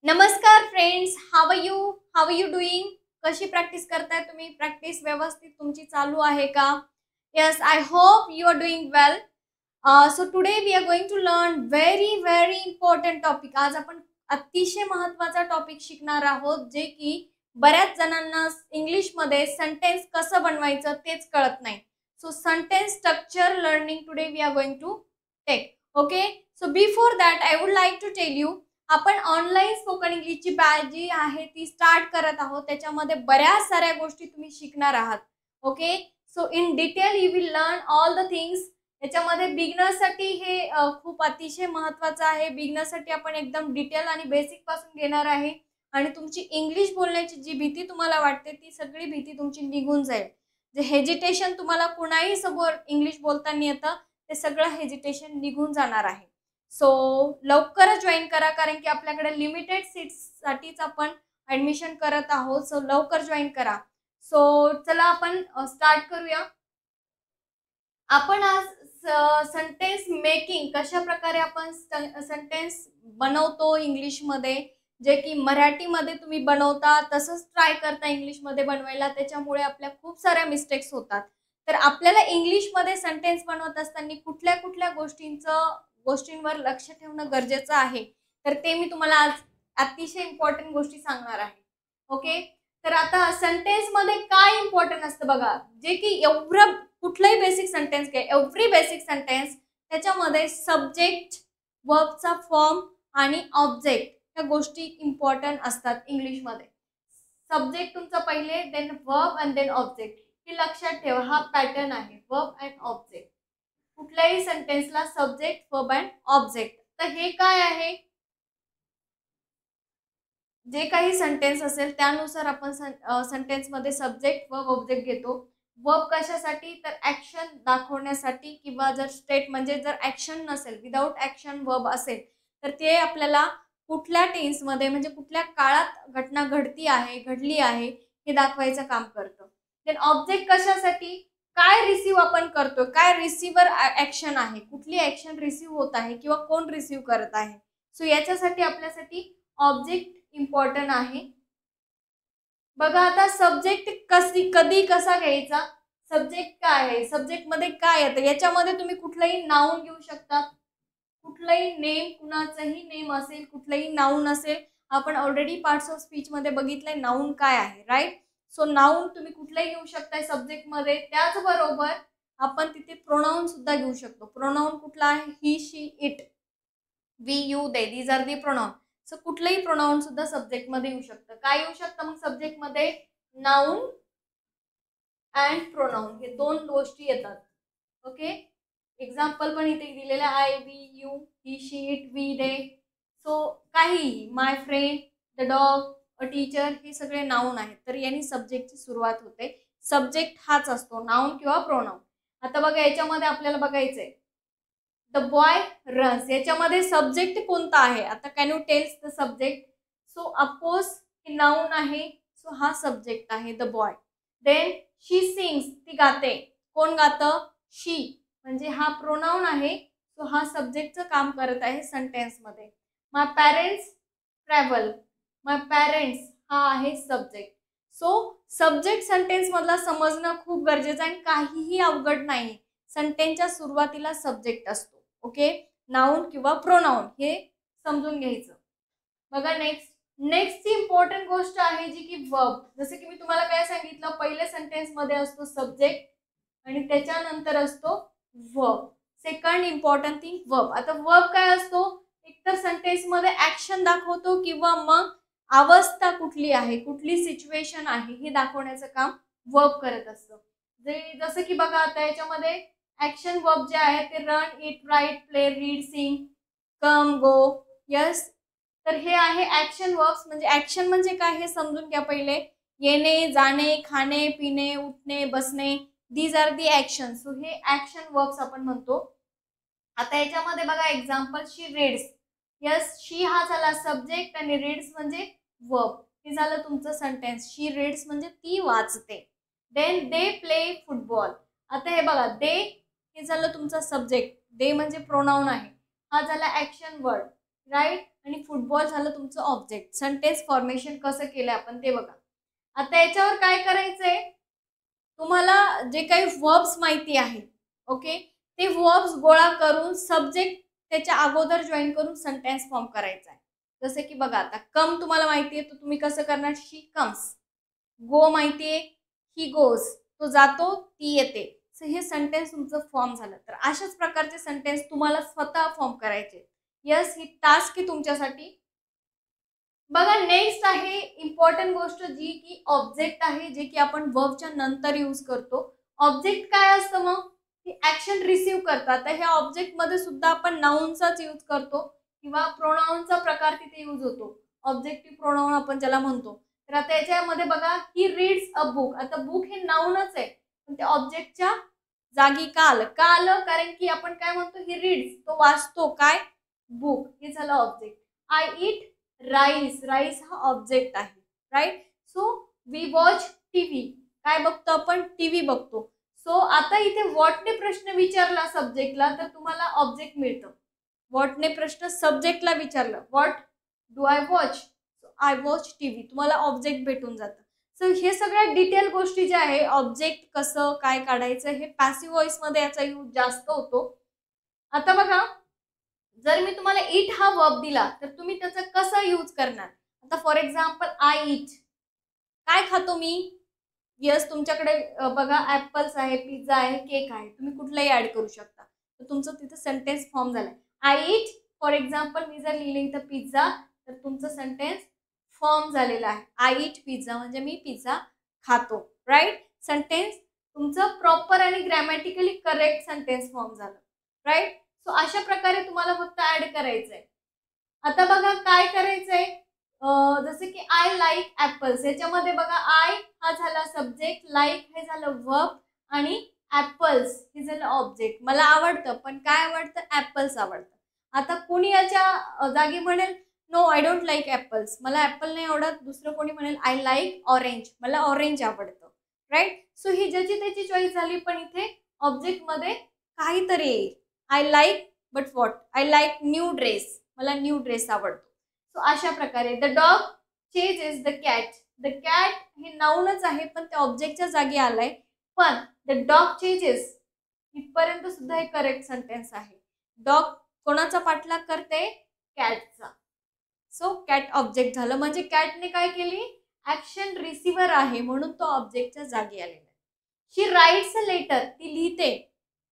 नमस्कार friends, how are you doing? कशी practice करताय तुम्ही? प्रॅक्टिस व्यवस्थित तुमची चालू आहे का? Yes, I hope you are doing well. So today we are going to learn very important topic. आज आपण अतिशय महत्त्वाचा टॉपिक शिकणार आहोत, जे की बऱ्याच जणांना इंग्लिशमध्ये सेंटेन्स कसं बनवायचं तेच कळत नाही. So sentence structure learning today we are going to take. Okay, so before that I would like to tell you, आपण ऑनलाईन स्पोकन इंग्लिशची बॅच जी आहे ती स्टार्ट करत आहोत. त्याच्यामध्ये बऱ्याच साऱ्या गोष्टी तुम्ही शिकणार आहात. Okay, so in detail you will learn all the things. याच्यामध्ये बिगनर्ससाठी हे खूप अतिशय महत्त्वाचं आहे. बिगनर्ससाठी आपण एकदम डिटेल आणि बेसिक पासून घेणार आहे आणि तुमची इंग्लिश बोलण्याची जी भीती तुम्हाला वाटते ती सगळी भीती तुमची निघून जाईल. जे हेजिटेशन तुम्हाला कुणाही समोर इंग्लिश बोलताना येतं ते सगळं हेजिटेशन निघून जाणार आहे. सो लवकरच जॉईन करा, कारण की आपल्याकडे लिमिटेड सीट्ससाठीच आपण ॲडमिशन करत आहोत. सो लवकर जॉईन करा. सो चला आपण स्टार्ट करूया. आपण आज सेंटेन्स मेकिंग कशा प्रकारे आपण सेंटेन्स बनवतो इंग्लिशमध्ये, जे की मराठीमध्ये तुम्ही बनवता तसंच ट्राय करता इंग्लिशमध्ये बनवायला. त्याच्यामुळे आपल्या खूप साऱ्या मिस्टेक्स होतात. तर आपल्याला इंग्लिशमध्ये सेंटेन्स बनवत असताना कुठल्या कुठल्या गोष्टींवर लक्ष ठेवणं गरजेचं आहे, तर ते मी तुम्हाला आज अतिशय इम्पॉर्टंट गोष्टी सांगणार आहे. ओके, तर आता सेंटेन्समध्ये काय इम्पॉर्टंट असतं बघा, जे की एवढं कुठलाही बेसिक सेंटेन्स घ्या, एव्हरी बेसिक सेंटेन्स त्याच्यामध्ये सब्जेक्ट, वर्बचा फॉर्म आणि ऑब्जेक्ट ह्या गोष्टी इम्पॉर्टंट असतात इंग्लिशमध्ये. सब्जेक्ट तुमचा पहिले, then verb and then object. हे लक्षात ठेवा, हा पॅटर्न आहे, वर्ब अँड ऑब्जेक्ट. कुठल्याही सेंटेन्सला सब्जेक्ट, वर्ब अँड ऑब्जेक्ट. तर हे काय आहे, जे काही सेंटेन्स असेल त्यानुसार आपण सेंटेन्समध्ये सब्जेक्ट, वर्ब, ऑब्जेक्ट घेतो. वर्ब कशासाठी, तर ॲक्शन दाखवण्यासाठी, किंवा जर स्टेट म्हणजे जर ॲक्शन नसेल, विदाऊट ॲक्शन वर्ब असेल तर ते आपल्याला कुठल्या टेन्समध्ये म्हणजे कुठल्या काळात घटना घडली आहे हे दाखवायचं काम करतं. देन ऑब्जेक्ट कशासाठी, काय रिसीव्ह आपण करतो, काय रिसीव्हर ॲक्शन आहे, कुठली ॲक्शन रिसीव्ह होत आहे किंवा कोण रिसीव्ह करत आहे. सो याच्यासाठी आपल्यासाठी ऑब्जेक्ट इम्पॉर्टंट आहे. बघा आता सब्जेक्ट कधी कसा घ्यायचा, सब्जेक्ट काय आहे, सब्जेक्टमध्ये काय येतं, याच्यामध्ये तुम्ही कुठलंही नाऊन घेऊ शकता, कुठलंही नेम, कुणाचंही नेम असेल, कुठलंही नाऊन असेल. आपण ऑलरेडी पार्ट्स ऑफ स्पीचमध्ये बघितलंय नाऊन काय आहे, राईट. सो नाऊन तुम्ही कुठलंही घेऊ शकताय सब्जेक्टमध्ये. त्याचबरोबर आपण तिथे प्रोनाऊन सुद्धा घेऊ शकतो. प्रोनाऊन कुठला आहे, he, she, it, we, you, they, these are the pronoun. So कुठलंही प्रोनाऊन सुद्धा सब्जेक्टमध्ये येऊ शकतं. काय येऊ शकतं मग सब्जेक्टमध्ये, नाऊन अँड प्रोनाऊन, हे दोन गोष्टी येतात. ओके, एक्झाम्पल पण इथे दिलेलं आहे, I, we, you, he, she, it, we, they. So काही, my friend, the dog, a teacher, हे सगळे नाऊन आहेत. तर यांनी सब्जेक्टची सुरुवात होते. सब्जेक्ट हाच असतो, नाऊन किंवा प्रोनाऊन. आता बघा याच्यामध्ये आपल्याला बघायचंय, द बॉय रन्स, याच्यामध्ये सब्जेक्ट कोणता आहे, आता can you tells the subject. So of course हे नाऊन आहे, सो हा सब्जेक्ट आहे the boy. Then she sings, ती गाते, कोण गातं, शी, म्हणजे हा प्रोनाऊन आहे. सो हा सब्जेक्टचं काम करत आहे सेंटेन्समध्ये. माय पॅरेंट्स ट्रॅव्हल, माय पॅरेंट्स हा आहे सब्जेक्ट. सो सब्जेक्ट सेंटेन्समधला समजणं खूप गरजेचं आहे आणि काहीही अवघड नाही. सेंटेन्सच्या सुरुवातीला सब्जेक्ट असतो. ओके, नाऊन किंवा प्रोनाऊन हे समजून घ्यायचं. बघा नेक्स्टची इम्पॉर्टंट गोष्ट आहे जी की वर्ब. जसं की मी तुम्हाला काय सांगितलं, पहिल्या सेंटेन्समध्ये असतो सब्जेक्ट आणि त्याच्यानंतर असतो verb. Second important thing verb. आता वर्ब काय असतो, एकतर सेंटेन्समध्ये ॲक्शन दाखवतो किंवा मग अवस्था कुठली आहे, कुठली सिच्युएशन आहे हे दाखवण्याचं काम वर्ब करत असतं. जसं की बघा आता याच्यामध्ये ॲक्शन वर्ब जे आहे ते run, eat, write, play, read, sing, come, go, yes. तर हे आहे ॲक्शन वर्ब्स. म्हणजे ॲक्शन म्हणजे काय हे समजून घ्या पहिले. येणे, जाणे, खाणे, पिणे, उठणे, बसणे, these are the action. So हे ॲक्शन वर्ब्स आपण म्हणतो. आता याच्यामध्ये बघा एक्झाम्पल, शी रीड्स, यस, शी हा झाला सब्जेक्ट आणि रीड्स म्हणजे वर्ब. हे झालं तुमचं सेंटेन्स, शी रीड्स म्हणजे ती वाचते. Then they play football. आता हे बघा, दे हे झालं तुमचा सब्जेक्ट, दे म्हणजे प्रोनाऊन आहे, हा झाला ॲक्शन वर्ड, राईट. आणि फुटबॉल झालं तुमचं ऑब्जेक्ट. सेंटेन्स फॉर्मेशन कसं केलं आपण ते बघा. आता याच्यावर काय करायचंय, तुम्हाला जे काही वर्ब्स माहिती आहे, ओके, ते वर्ब्स गोळा करून सब्जेक्ट त्याच्या अगोदर जॉईन करून सेंटेन्स फॉर्म करायचा आहे. जसे की बघा, आता कम तुम्हाला माहिती आहे, तर तुम्ही कसं करणार, शी कम्स. गो माहिती आहे, ही गोज, तो जातो, ती येते. सो हे सेंटेन्स तुमचं फॉर्म झालं. तर अशाच प्रकारचे सेंटेन्स तुम्हाला स्वतः फॉर्म करायचे. यस, ही टास्क आहे तुमच्यासाठी. बघा, नेक्स्ट आहे इम्पॉर्टंट गोष्ट जी की ऑब्जेक्ट आहे, जे की आपण वर्बच्या नंतर यूज करतो. ऑब्जेक्ट काय असतं मग, की ऍक्शन रिसीव्ह करतात. तर ह्या ऑब्जेक्ट मध्ये सुद्धा आपण नाउनचाच यूज करतो किंवा प्रोनाउनचा प्रकार तिथे यूज होतो. ऑब्जेक्टिव्ह प्रोनाउन आपण ज्याला म्हणतो. तर आता याच्यामध्ये बघा, ही रीड्स अ बुक. आता बुक हे नाउनच आहे, पण ते ऑब्जेक्टच्या जागी का आलं कारण की आपण काय म्हणतो, ही रीड्स, तो वाचतो काय, बुक, हे झालं object. I eat rice, rice हा ऑब्जेक्ट आहे, right. So we watch TV, काय बघतो आपण, टीव्ही बघतो. सो आता इथे व्हॉटने प्रश्न विचारला सब्जेक्टला, तर तुम्हाला ऑब्जेक्ट मिळतं. व्हॉटने प्रश्न सब्जेक्टला विचारलं, what do I watch, I watch TV, तुम्हाला ऑब्जेक्ट भेटून जातं. सो हे सगळ्या डिटेल गोष्टी ज्या आहे, ऑब्जेक्ट कसं काय काढायचं, हे पॅसिव्ह व्हॉइस मध्ये याचा यूज जास्त होतो. आता बघा, जर मी तुम्हाला इट हा वर्ब दिला, तर तुम्ही त्याचा कसा यूज करणार. आता फॉर एक्झाम्पल, आय इट, काय खातो मी. यस, तुमच्याकडे बघा ऍपल्स आहे, पिझ्झा आहे, केक आहे, तुम्ही कुठलाही ऍड करू शकता. तर तुमचं तिथे सेंटेन्स फॉर्म झालाय. आय इट, फॉर एक्झाम्पल मी जर लिहिले इथं पिझ्झा, तर तुमचं सेंटेन्स फॉर्म झालेलं आहे. आय इट पिझ्झा म्हणजे मी पिझ्झा खातो, राईट. सेंटेन्स तुमचं प्रॉपर आणि ग्रॅमॅटिकली करेक्ट सेंटेन्स फॉर्म झालं, राईट. सो अशा प्रकारे तुम्हाला फक्त ऍड करायचंय. आता बघा काय करायचंय, जसे की आय लाईक ऍपल्स, याच्यामध्ये बघा आय हा झाला सब्जेक्ट, लाईक हे झालं वर्ब आणि ऍपल्स हे झालं ऑब्जेक्ट. मला आवडतं, पण काय आवडतं, ऍपल्स आवडतं. आता कोणी याच्या जागी म्हणेल, no I don't like apples, मला ऍपल नाही आवडत. दुसरं कोणी म्हणेल, आय लाईक ऑरेंज, मला ऑरेंज आवडतं, राईट. सो ही ज्याची त्याची चॉईस झाली, पण इथे ऑब्जेक्ट मध्ये काहीतरी येईल. I like but what, I like new dress, मला न्यू ड्रेस आवडतो. सो अशा प्रकारे the dog ceases the cat. The cat हे नाउनच आहे, पण ते ऑब्जेक्टच्या जागी आलंय. पण द डॉग चेजेस इथपर्यंत सुद्धा हे करेक्ट सेंटेन्स आहे. डॉग कोणाचा पाठलाग करते, कॅटचा. सो कॅट ऑब्जेक्ट झालं, म्हणजे कॅटने काय केली, ऍक्शन रिसिव्हर आहे म्हणून तो ऑब्जेक्टच्या जागी आलेला आहे. शी राईट्स अ लेटर, ती लिहिते,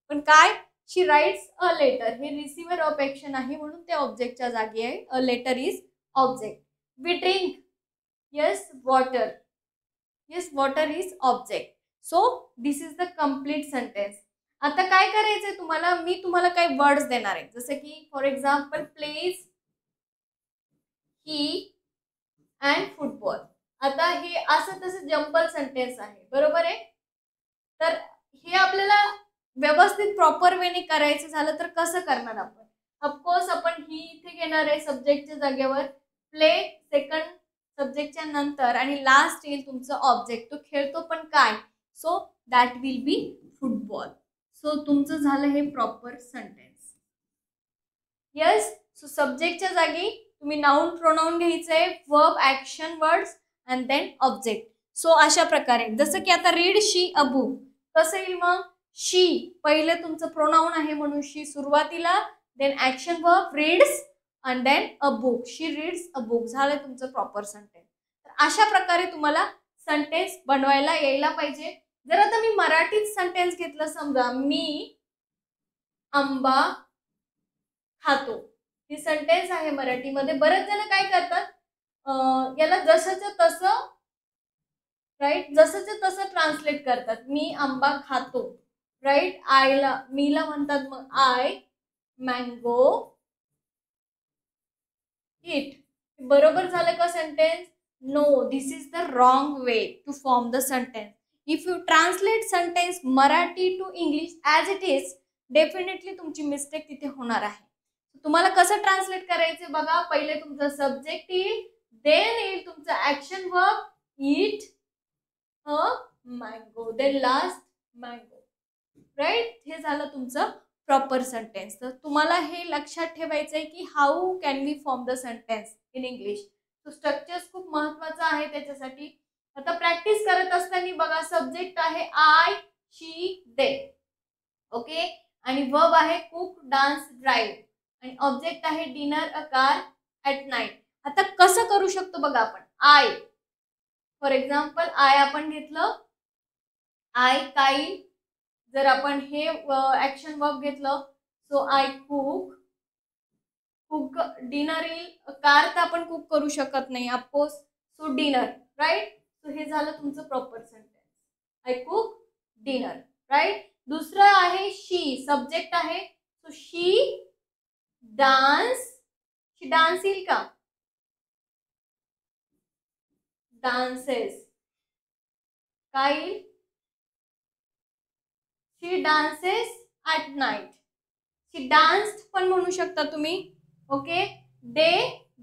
पण काय, शी राईट्स अ लेटर हे रिसिव्हर ऑफ ऍक्शन आहे म्हणून ते ऑब्जेक्टच्या जागी आहे. A letter is object. We drink, yes water, yes water is object. So this is the complete sentence. आता काय करायचंय तुम्हाला, मी तुम्हाला काही वर्ड्स देणार आहे, जसे की for example plays, he and football. आता हे असं तसं जम्पल सेंटेन्स आहे, बरोबर आहे. तर हे आपल्याला व्यवस्थित प्रॉपर वेने करायचं झालं तर कसं करणार आपण. ऑफकोर्स आपण ही इथे घेणार आहे सब्जेक्टच्या जागेवर, प्ले सेकंड सब्जेक्टच्या नंतर, आणि लास्ट येईल तुमचं ऑब्जेक्ट. तो खेळतो पण काय, so that will be football. So तुमचं झालं हे प्रॉपर सेंटेन्स. यस, सो सब्जेक्टच्या जागी तुम्ही नाउन प्रोनाउन घ्यायचंय, verb action words and then object. So अशा प्रकारे, जसं की आता रीड शी अ बुक, कसं येईल मग, शी पहिले तुमचं प्रोनाउन आहे म्हणून शी सुरुवातीला, then action verb reads and then a book, she reads a book, झालं तुमचं प्रॉपर सेंटेन्स. तर अशा प्रकारे तुम्हाला सेंटेन्स बनवायला यायला पाहिजे. जर आता मी मराठीत सेंटेन्स घेतलं, समजा मी आंबा खातो, ही सेंटेन्स आहे मराठीमध्ये. बरेच जण काय करतात, याला जसंच्या तसं, राईट, जसंच्या तसं ट्रान्सलेट करतात. मी आंबा खातो, राईट. आयला, मीला म्हणतात मग आय मँगो इट. बरोबर झालं का sentence, no, this is the wrong way to form the sentence. If you translate sentence Marathi to English as it is, definitely तुमची मिस्टेक तिथे होणार आहे. तुम्हाला कसं ट्रान्सलेट करायचं बघा, पहिले तुमचं सब्जेक्ट येईल, देन येईल तुमचं action verb eat a mango, then last mango, right. हे झालं तुमचं प्रॉपर सेंटेन्स. तर तुम्हाला हे लक्षात ठेवायचं आहे की how can we form the sentence in English. तो स्ट्रक्चर्स खूप महत्त्वाचा आहे त्याच्यासाठी. आता प्रॅक्टिस करत असताना बघा, सब्जेक्ट आहे आय, शी, दे. ओके. आणि वर्ब आहे कुक, डान्स, ड्राईव्ह. आणि ऑब्जेक्ट आहे dinner, a car, at night. आता कसं करू शकतो बघा आपण. आय फॉर एक्झाम्पल, आय आपण घेतलं, आय काई. जर आपण हे ऍक्शन वर्ब घेतलं, so I cook. Cook dinner येईल. कार तर आपण कुक करू शकत नाही of course, so dinner, right. So हे झालं तुमचं proper sentence. I cook dinner, right. दुसरं आहे शी, सब्जेक्ट आहे, so she dance. She dance येईल का? डान्सेस. काय? She dances at night. She danced पण म्हणू शकता तुम्ही. Okay. They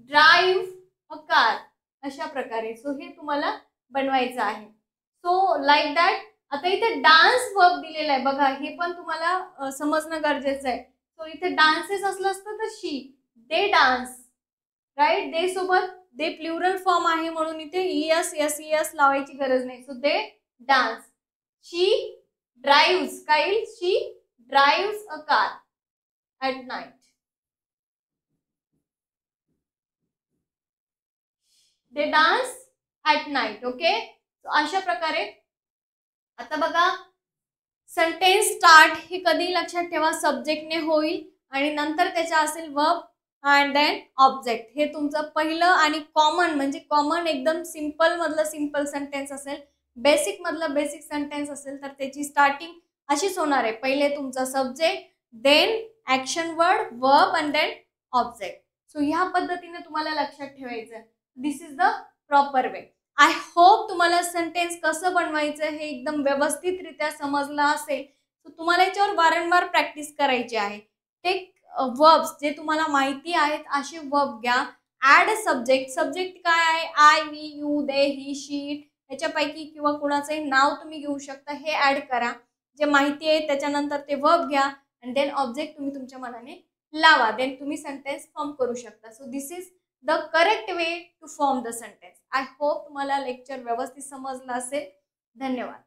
drive a car. अशा प्रकारे. सो हे तुम्हाला बनवायचं आहे. So like that. आता इथे डान्स वर्ब दिलेला आहे बघा, हे पण तुम्हाला समजणं गरजेचं आहे. सो इथे डान्सेस असलं असतं तर शी, दे डान्स, राईट. दे सोबत दे प्लुरल फॉर्म आहे म्हणून इथे इयस एस इयस लावायची गरज नाही. So they dance. She drives. काय येईल? She drives a car at night. They dance at night. Okay. अशा प्रकारे. आता बघा, सेंटेन्स स्टार्ट हे कधी लक्षात ठेवा, सब्जेक्टने होईल आणि नंतर त्याच्या असेल वर्ब अँड देन ऑब्जेक्ट. हे तुमचं पहिलं आणि कॉमन, म्हणजे कॉमन एकदम सिंपल मधलं सिंपल सेंटेन्स असेल, बेसिक मधलं बेसिक सेंटेन्स असेल तर त्याची स्टार्टिंग अशीच होणार आहे. पहिले तुमचा subject, then action word, verb and then object. So ह्या पद्धतीने तुम्हाला लक्षात ठेवायचं. This is the proper way. I hope तुम्हाला सेंटेन्स कसं बनवायचं हे एकदम व्यवस्थितरित्या समजलं असेल. तर तुम्हाला याच्यावर वारंवार प्रॅक्टिस करायची आहे. टेक वर्ब्स जे तुम्हाला माहिती आहेत असे वर्ब घ्या. Add subject. सब्जेक्ट काय आहे? आय, वी, यू, दे, ही, शी. याच्यापैकी किंवा कुणाचंही नाव तुम्ही घेऊ शकता. हे ॲड करा. जे माहिती आहे त्याच्यानंतर ते वर्ब घ्या आणि देन ऑब्जेक्ट तुम्ही तुमच्या मनाने लावा. देन तुम्ही सेंटेन्स फॉर्म करू शकता. So this is the correct way to form the sentence. I hope तुम्हाला लेक्चर व्यवस्थित समजलं असेल. धन्यवाद.